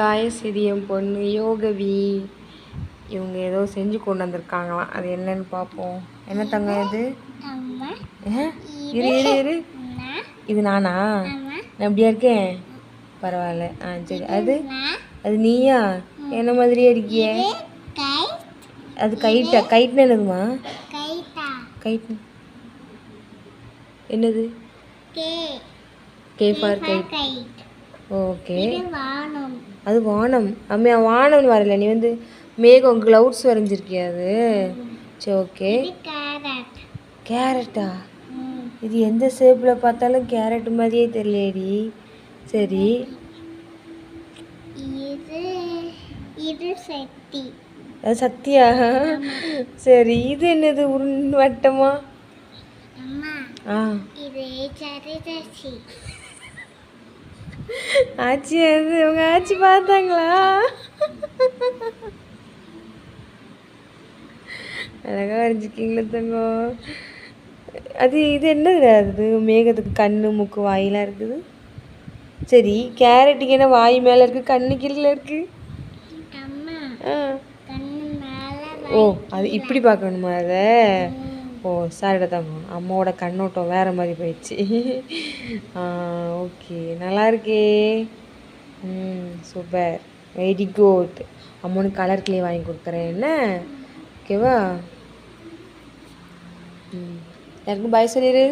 காயஸ்ரீ என் பொண்ணு யோகவி இவங்க ஏதோ செஞ்சு கொண்டு வந்திருக்காங்களாம். அது என்னன்னு பார்ப்போம். என்ன தங்கம் இது? இரு இரு இரு இது நானா? நான் எப்படியா இருக்கேன்? பரவாயில்ல. சரி. அது அது நீயா? என்ன மாதிரியே இருக்கிய? அது கைட்டா? கைட்னா என்னதுமா? கைட் என்னது? K for guide. ஓகே. அது வானம். அம்மையா வானம்னு வரல, நீ வந்து மேகம் க்ளவுட்ஸ் வரைஞ்சிருக்கியா? அது சரி, ஓகே. கேரட்டா? இது எந்த ஷேப்பில் பார்த்தாலும் கேரட் மாதிரியே தெரியலடி. சரி, அது சக்தியா? சரி, இது என்னது வட்டமா? ஆச்சி, அது உங்க ஆச்சி பார்த்தாங்களா? அழகா வரைஞ்சிருக்கீங்களா தங்கம்? அது இது என்னது? அது மேகத்துக்கு கண்ணு மூக்கு வாயெல்லாம் இருக்குது. சரி, கேரட்டுக்கு என்ன வாய் மேலே இருக்குது, கண்ணு கீழே இருக்குது? ஓ, அது இப்படி பார்க்கணுமா அதை? ஓ, சாரிடா தங்கம், அம்மாவோட கண்ணோட்டம் வேறு மாதிரி போயிடுச்சு. ஓகே, நல்லா இருக்கே. Super, very good. அம்மாவுக்கு கலர் கிளே வாங்கி கொடுக்குறேன் என்ன? ஓகேவா? யாருக்கும் பாய் சொல்லிடு.